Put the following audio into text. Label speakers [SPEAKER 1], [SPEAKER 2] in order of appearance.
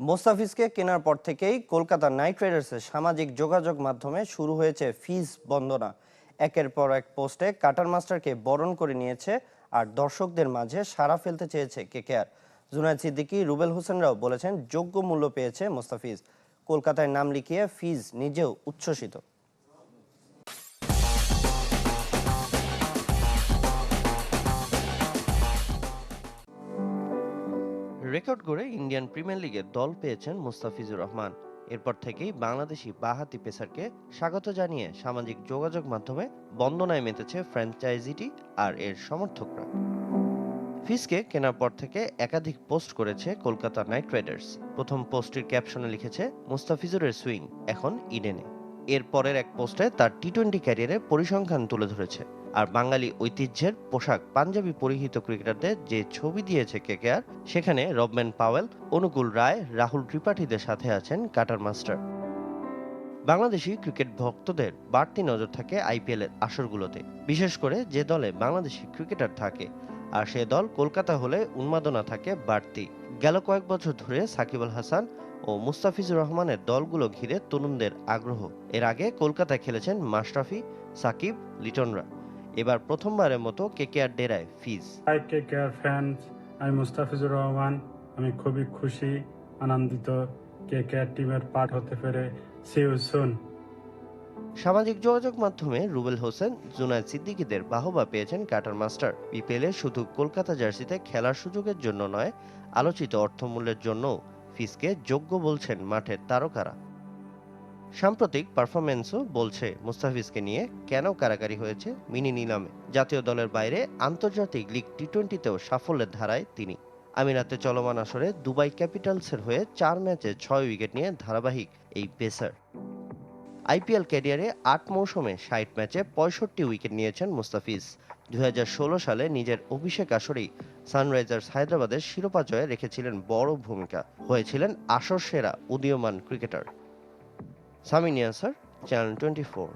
[SPEAKER 1] মোস্তাফিজকে কেনার পর থেকেই কলকাতা নাইট রাইডার্সের সামাজিক যোগাযোগ মাধ্যমে শুরু হয়েছে ফিজ বন্দনা। একের পর এক পোস্টে কাটার মাস্টারকে বরণ করে নিয়েছে আর দর্শকদের মাঝে সাড়া ফেলতে চেয়েছে কেকেআর। জুনায়েদ সিদ্দিকী, রুবেল হোসেনরাও বলেছেন যোগ্য মূল্য পেয়েছে মোস্তাফিজ। কলকাতায় নাম লিখিয়ে ফিজ নিজেও উচ্ছ্বসিত। রেকর্ড গড়ে ইন্ডিয়ান প্রিমিয়ার লিগে দল পেয়েছেন মুস্তাফিজুর রহমান। এরপর থেকেই বাংলাদেশি বাঁহাতি পেসারকে স্বাগত জানিয়ে সামাজিক যোগাযোগ মাধ্যমে বন্দনায় মেতেছে ফ্র্যাঞ্চাইজিটি আর এর সমর্থকরা। ফিজকে কেনার পর থেকে একাধিক পোস্ট করেছে কলকাতা নাইট রাইডার্স। প্রথম পোস্টটির ক্যাপশনে লিখেছে, মুস্তাফিজুরের সুইং এখন ইডেনে। এর পরের এক পোস্টে তার টি-20 ক্যারিয়ারের পরিসংখ্যান তুলে ধরেছে। আর বাঙালি ঐতিহ্যের পোশাক পাঞ্জাবি পরিহিত ক্রিকেটারদের যে ছবি দিয়েছে কেকেআর, সেখানে রবম্যান পাওয়েল, অনুকূল রায়, রাহুল ত্রিপাঠীদের সাথে আছেন কাটার মাস্টার। বাংলাদেশি ক্রিকেট ভক্তদের বাড়তি নজর থাকে আইপিএল এর আসরগুলোতে, বিশেষ করে যে দলে বাংলাদেশি ক্রিকেটার থাকে। আর সে দল কলকাতা হলে উন্মাদনা থাকে বাড়তি। গেল কয়েক বছর ধরে সাকিব আল হাসান ও মুস্তাফিজুর রহমানের দলগুলো ঘিরে তরুণদের আগ্রহ। এর আগে কলকাতায় খেলেছেন মাশরাফি, সাকিব, লিটনরা। এবার প্রথমবারের মতো কেকেআর ডেরায় ফিজ।
[SPEAKER 2] কেকেআর ফ্যান্স, আমি মুস্তাফিজুর রহমান। আমি খুবই খুশি, আনন্দিত কেকেআর টিমের পার্ট হতে পেরে। See you soon.
[SPEAKER 1] সামাজিক যোগাযোগ মাধ্যমে রুবেল হোসেন, জুনায়েদ সিদ্দিকীদের বাহবা পেয়েছেন কাটার মাস্টার। বিপিএলে শুধু কলকাতা জার্সিতে খেলার সুযোগের জন্য নয়, আলোচিত অর্থমূল্যের জন্য ফিজকে যোগ্য বলছেন মাঠের তারকারা। সাম্প্রতিক পারফরম্যান্সও বলছে মুস্তাফিজকে নিয়ে কেন কারাকারি হয়েছে মিনি নিলামে। জাতীয় দলের বাইরে আন্তর্জাতিক লিগ টি-20তেও সাফল্যের ধারায় তিনি। আমিরাতে চলমান আসরে দুবাই ক্যাপিটালসের হয়ে 4 ম্যাচে 6 উইকেট নিয়ে ধারাবাহিক এই পেসার। আইপিএল ক্যারিয়ারে 8 মৌসুমে 60 ম্যাচে 65 উইকেট নিয়েছেন মুস্তাফিজ। 2016 সালে নিজের অভিষেক আসরেই সানরাইজার্স হায়দ্রাবাদের শিরোপা জয়ে রেখেছিলেন বড় ভূমিকা, হয়েছিলেন আসর সেরা উদীয়মান ক্রিকেটার। সামিন ইয়াসার, চ্যানেল 24।